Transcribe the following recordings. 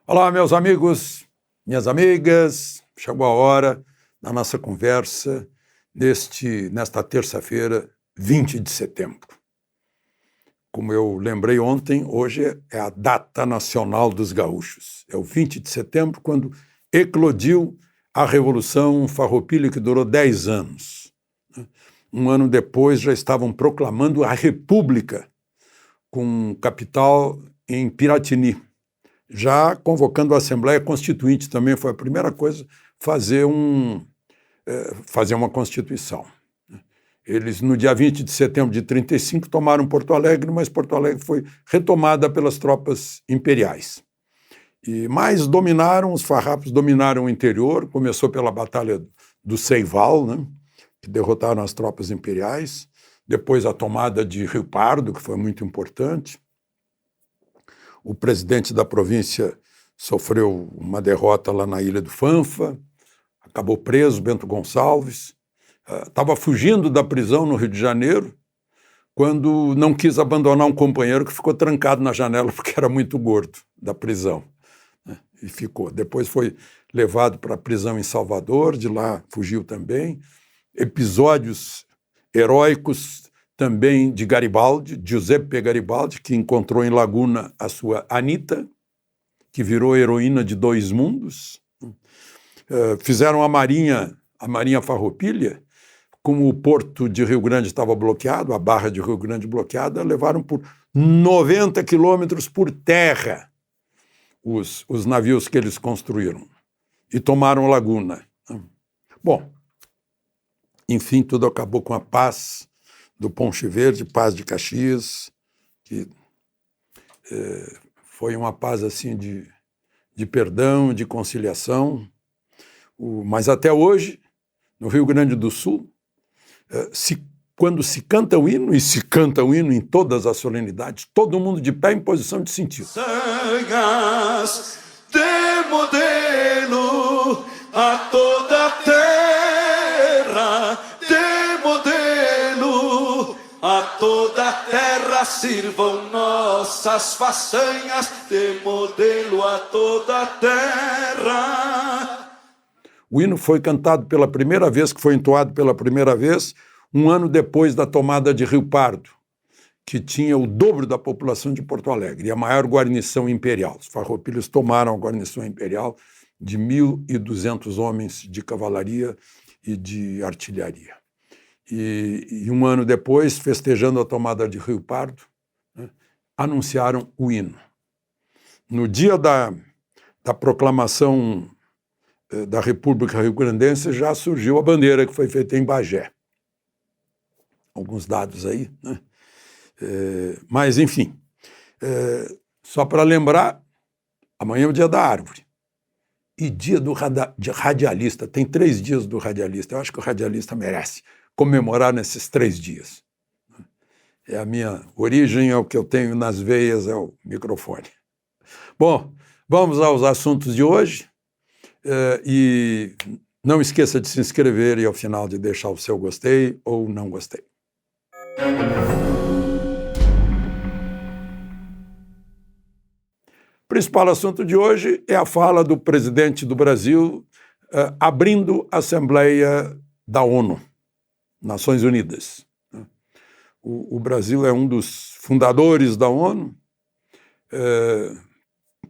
Olá, meus amigos, minhas amigas. Chegou a hora da nossa conversa nesta terça-feira, 20 de setembro. Como eu lembrei ontem, hoje é a data nacional dos gaúchos. É o 20 de setembro, quando eclodiu a Revolução Farroupilha, que durou 10 anos. Um ano depois já estavam proclamando a República, com capital em Piratini. Já convocando a Assembleia Constituinte também foi a primeira coisa, fazer uma Constituição. Eles, no dia 20 de setembro de 1935, tomaram Porto Alegre, mas Porto Alegre foi retomada pelas tropas imperiais. Mas os farrapos dominaram o interior, começou pela Batalha do Ceival, né, que derrotaram as tropas imperiais, depois a tomada de Rio Pardo, que foi muito importante. O presidente da província sofreu uma derrota lá na Ilha do Fanfa, acabou preso, Bento Gonçalves. Estava fugindo da prisão no Rio de Janeiro, quando não quis abandonar um companheiro que ficou trancado na janela porque era muito gordo da prisão. E ficou. Depois foi levado para a prisão em Salvador, de lá fugiu também. Episódios heróicos também de Garibaldi, Giuseppe Garibaldi, que encontrou em Laguna a sua Anita, que virou heroína de dois mundos. Fizeram a Marinha Farroupilha, como o porto de Rio Grande estava bloqueado, a barra de Rio Grande bloqueada, levaram por 90 quilômetros por terra os navios que eles construíram e tomaram Laguna. Bom, enfim, tudo acabou com a paz do Ponche Verde, paz de Caxias, que foi uma paz assim de perdão, de conciliação. Mas até hoje, no Rio Grande do Sul, quando se canta o hino, e se canta o hino em todas as solenidades, todo mundo de pé em posição de sentido. Sangas de modelo a toda a terra, de modelo a toda a terra, sirvam nossas façanhas, de modelo a toda a terra. O hino foi cantado pela primeira vez, que foi entoado pela primeira vez, um ano depois da tomada de Rio Pardo, que tinha o dobro da população de Porto Alegre, e a maior guarnição imperial. Os farroupilhas tomaram a guarnição imperial de 1.200 homens de cavalaria e de artilharia. E um ano depois, festejando a tomada de Rio Pardo, né, anunciaram o hino. No dia da proclamação da República Rio-Grandense, já surgiu a bandeira que foi feita em Bagé. Alguns dados aí, né? Mas, enfim, só para lembrar, amanhã é o dia da árvore. E dia do radialista, tem 3 dias do radialista. Eu acho que o radialista merece comemorar nesses 3 dias. É a minha origem, é o que eu tenho nas veias, é o microfone. Bom, vamos aos assuntos de hoje. E não esqueça de se inscrever e, ao final, de deixar o seu gostei ou não gostei. O principal assunto de hoje é a fala do presidente do Brasil abrindo a Assembleia da ONU, Nações Unidas. O Brasil é um dos fundadores da ONU,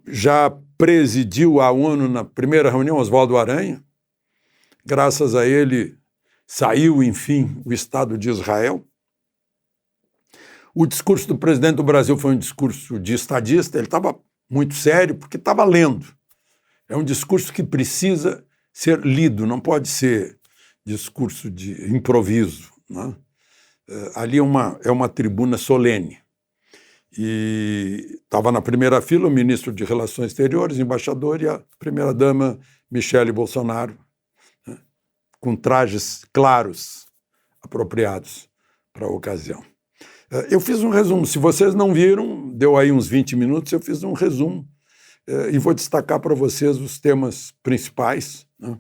já presidiu a ONU na primeira reunião, Oswaldo Aranha. Graças a ele saiu, enfim, o Estado de Israel. O discurso do presidente do Brasil foi um discurso de estadista, ele estava muito sério, porque estava lendo. É um discurso que precisa ser lido, não pode ser discurso de improviso, né? Ali é uma tribuna solene. E estava na primeira fila o ministro de Relações Exteriores, embaixador, e a primeira-dama Michele Bolsonaro, né, com trajes claros, apropriados para a ocasião. Eu fiz um resumo, se vocês não viram, deu aí uns 20 minutos, eu fiz um resumo e vou destacar para vocês os temas principais, né?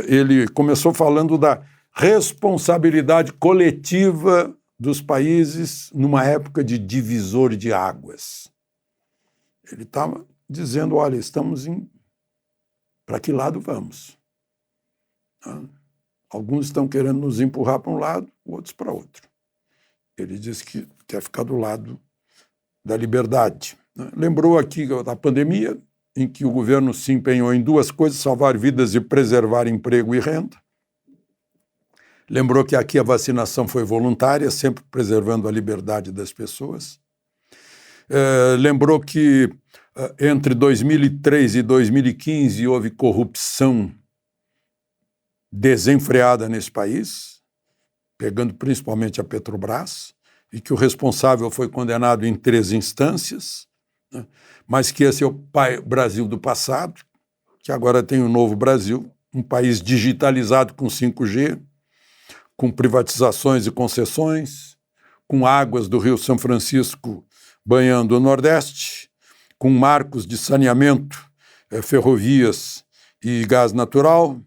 Ele começou falando da responsabilidade coletiva dos países numa época de divisor de águas. Ele estava dizendo, olha, para que lado vamos? Alguns estão querendo nos empurrar para um lado, outros para outro. Ele disse que quer ficar do lado da liberdade. Lembrou aqui da pandemia, em que o governo se empenhou em duas coisas, salvar vidas e preservar emprego e renda. Lembrou que aqui a vacinação foi voluntária, sempre preservando a liberdade das pessoas. Lembrou que entre 2003 e 2015 houve corrupção desenfreada nesse país, pegando principalmente a Petrobras, e que o responsável foi condenado em 3 instâncias, né? Mas que esse é o Brasil do passado, que agora tem um novo Brasil, um país digitalizado com 5G, com privatizações e concessões, com águas do Rio São Francisco banhando o Nordeste, com marcos de saneamento, ferrovias e gás natural,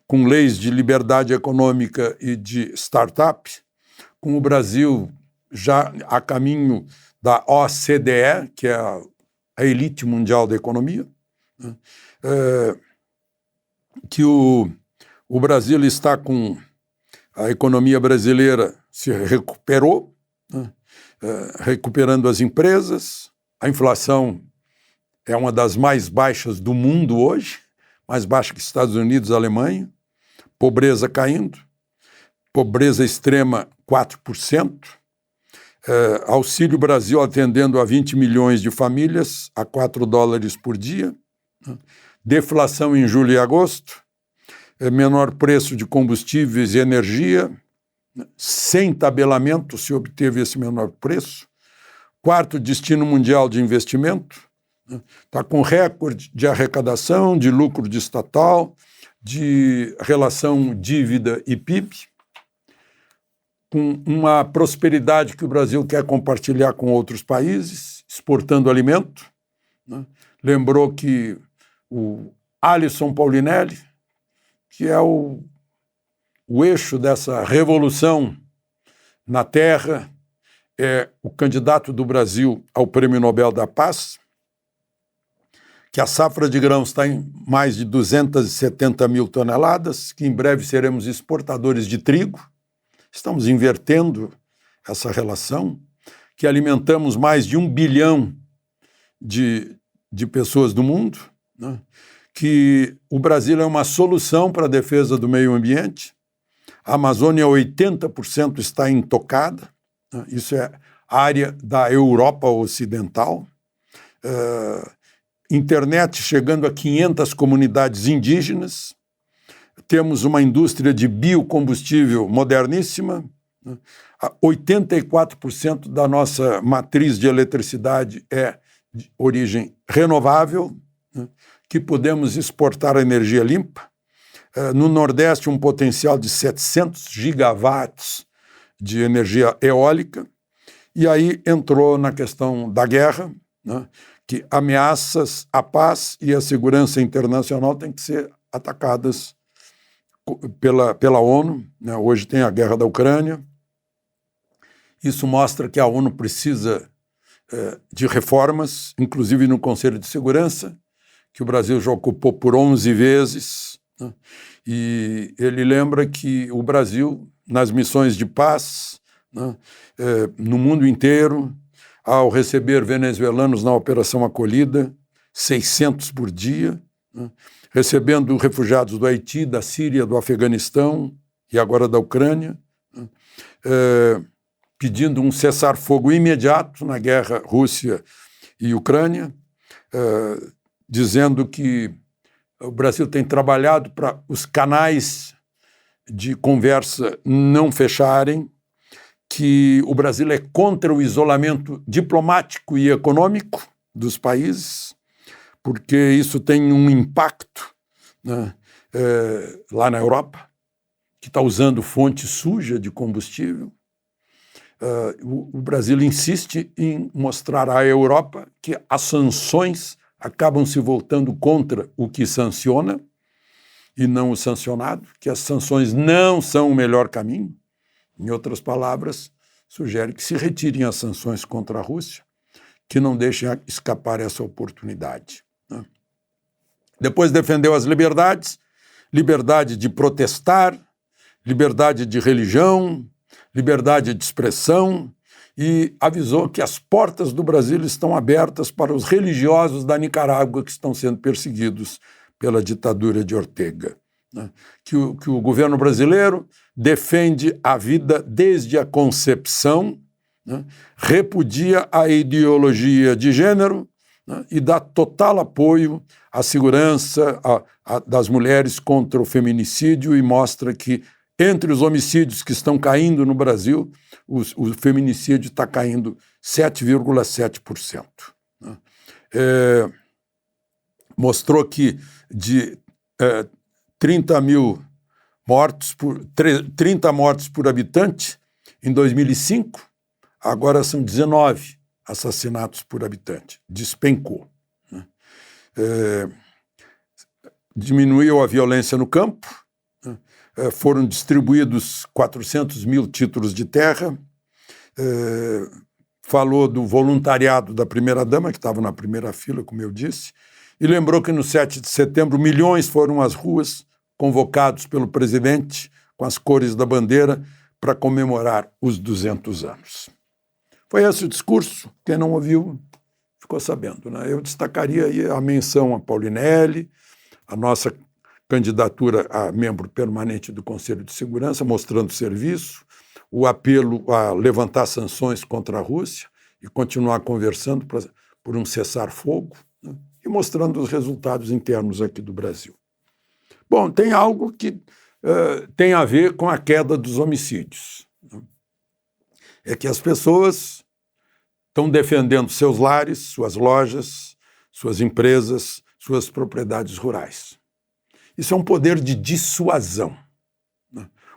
com leis de liberdade econômica e de startup, com o Brasil já a caminho da OCDE, que é a elite mundial da economia, né? Que o Brasil está com a economia brasileira se recuperou, né? Recuperando as empresas, a inflação é uma das mais baixas do mundo hoje, mais baixa que Estados Unidos e Alemanha, pobreza caindo, pobreza extrema 4%, Auxílio Brasil atendendo a 20 milhões de famílias a $4 por dia, né? Deflação em julho e agosto, menor preço de combustíveis e energia, sem tabelamento se obteve esse menor preço, 4º destino mundial de investimento, está com recorde de arrecadação, de lucro de estatal, de relação dívida e PIB, com uma prosperidade que o Brasil quer compartilhar com outros países, exportando alimento, né? Lembrou que o Alisson Paulinelli, que é o eixo dessa revolução na Terra, é o candidato do Brasil ao Prêmio Nobel da Paz, que a safra de grãos está em mais de 270 mil toneladas, que em breve seremos exportadores de trigo. Estamos invertendo essa relação, que alimentamos mais de 1 bilhão de pessoas do mundo, né? Que o Brasil é uma solução para a defesa do meio ambiente. A Amazônia, 80% está intocada, né? Isso é área da Europa Ocidental. Internet chegando a 500 comunidades indígenas. Temos uma indústria de biocombustível moderníssima, né? 84% da nossa matriz de eletricidade é de origem renovável, né? Que podemos exportar energia limpa. No Nordeste, um potencial de 700 gigawatts de energia eólica. E aí entrou na questão da guerra, né? Que ameaças à paz e à segurança internacional têm que ser atacadas pela ONU, né? Hoje tem a guerra da Ucrânia. Isso mostra que a ONU precisa de reformas, inclusive no Conselho de Segurança, que o Brasil já ocupou por 11 vezes, né? E ele lembra que o Brasil, nas missões de paz, né, no mundo inteiro, ao receber venezuelanos na Operação Acolhida, 600 por dia, né, recebendo refugiados do Haiti, da Síria, do Afeganistão e agora da Ucrânia, né, pedindo um cessar-fogo imediato na guerra Rússia e Ucrânia, dizendo que o Brasil tem trabalhado para os canais de conversa não fecharem, que o Brasil é contra o isolamento diplomático e econômico dos países, porque isso tem um impacto, né, lá na Europa, que está usando fonte suja de combustível. O Brasil insiste em mostrar à Europa que as sanções acabam se voltando contra o que sanciona e não o sancionado, que as sanções não são o melhor caminho. Em outras palavras, sugere que se retirem as sanções contra a Rússia, que não deixem escapar essa oportunidade. Depois defendeu as liberdades, liberdade de protestar, liberdade de religião, liberdade de expressão, e avisou que as portas do Brasil estão abertas para os religiosos da Nicarágua que estão sendo perseguidos pela ditadura de Ortega. Que o governo brasileiro defende a vida desde a concepção, repudia a ideologia de gênero, e dá total apoio à segurança das mulheres contra o feminicídio, e mostra que entre os homicídios que estão caindo no Brasil, o feminicídio está caindo 7,7%. Mostrou que de 30 mortes por habitante em 2005, agora são 19 assassinatos por habitante. Despencou. Diminuiu a violência no campo. Foram distribuídos 400 mil títulos de terra, falou do voluntariado da primeira-dama, que estava na primeira fila, como eu disse, e lembrou que no 7 de setembro milhões foram às ruas, convocados pelo presidente, com as cores da bandeira, para comemorar os 200 anos. Foi esse o discurso. Quem não ouviu ficou sabendo, né? Eu destacaria aí a menção a Paulinelli, a nossa candidatura a membro permanente do Conselho de Segurança, mostrando serviço, o apelo a levantar sanções contra a Rússia e continuar conversando por um cessar-fogo, né? E mostrando os resultados internos aqui do Brasil. Bom, tem algo que tem a ver com a queda dos homicídios. É que as pessoas estão defendendo seus lares, suas lojas, suas empresas, suas propriedades rurais. Isso é um poder de dissuasão.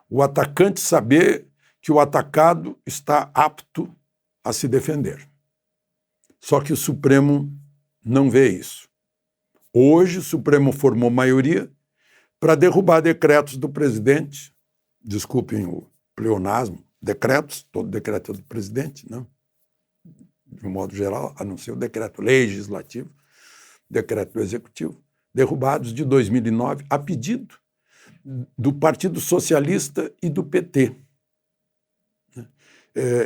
O atacante saber que o atacado está apto a se defender. Só que o Supremo não vê isso. Hoje o Supremo formou maioria para derrubar decretos do presidente, desculpem o pleonasmo, decretos, todo decreto é do presidente, não? De um modo geral, a não ser o decreto legislativo, decreto do executivo, derrubados de 2009 a pedido do Partido Socialista e do PT.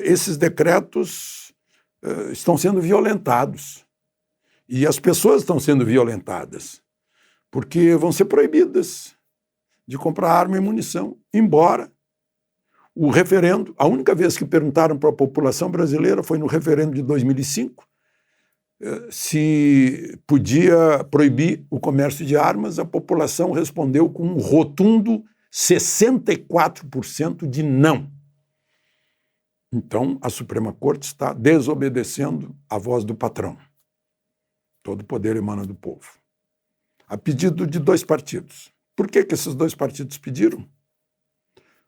Esses decretos estão sendo violentados e as pessoas estão sendo violentadas porque vão ser proibidas de comprar arma e munição, embora o referendo, a única vez que perguntaram para a população brasileira foi no referendo de 2005, se podia proibir o comércio de armas. A população respondeu com um rotundo 64% de não. Então, a Suprema Corte está desobedecendo a voz do patrão. Todo o poder emana do povo. A pedido de dois partidos. Por que esses dois partidos pediram?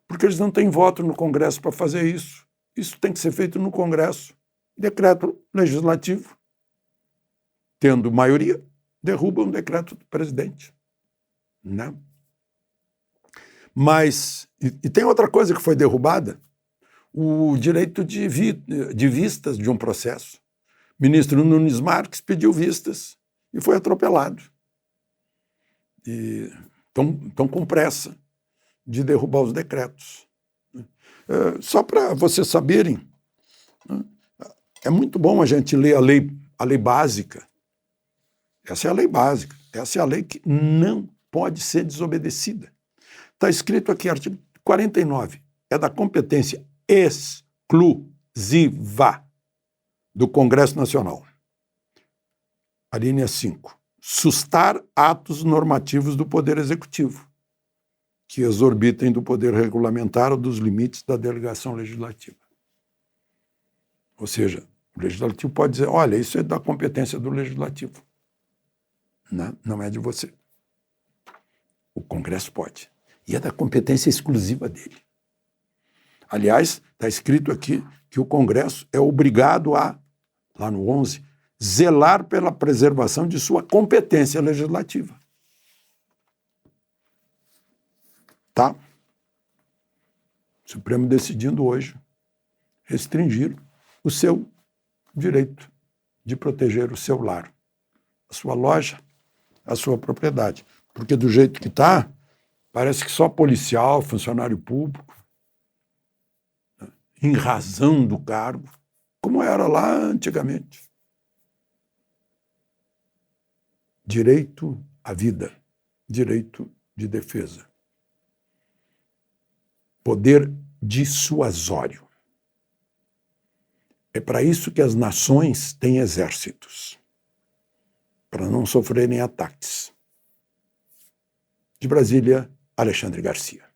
Porque eles não têm voto no Congresso para fazer isso. Isso tem que ser feito no Congresso. Decreto legislativo, tendo maioria, derruba um decreto do presidente. Não. Mas, e tem outra coisa que foi derrubada, o direito de vistas de um processo. O ministro Nunes Marques pediu vistas e foi atropelado. E estão com pressa de derrubar os decretos. Só para vocês saberem, é muito bom a gente ler a lei básica. Essa é a lei básica, essa é a lei que não pode ser desobedecida. Está escrito aqui, artigo 49, é da competência exclusiva do Congresso Nacional. A linha 5. Sustar atos normativos do Poder Executivo, que exorbitem do poder regulamentar ou dos limites da delegação legislativa. Ou seja, o Legislativo pode dizer, olha, isso é da competência do Legislativo. Não é de você. O Congresso pode. E é da competência exclusiva dele. Aliás, está escrito aqui que o Congresso é obrigado a, lá no 11, zelar pela preservação de sua competência legislativa. Tá? O Supremo decidindo hoje restringir o seu direito de proteger o seu lar, a sua loja, a sua propriedade. Porque do jeito que está, parece que só policial, funcionário público, em razão do cargo, como era lá antigamente. Direito à vida, direito de defesa. Poder dissuasório. É para isso que as nações têm exércitos, para não sofrerem ataques. De Brasília, Alexandre Garcia.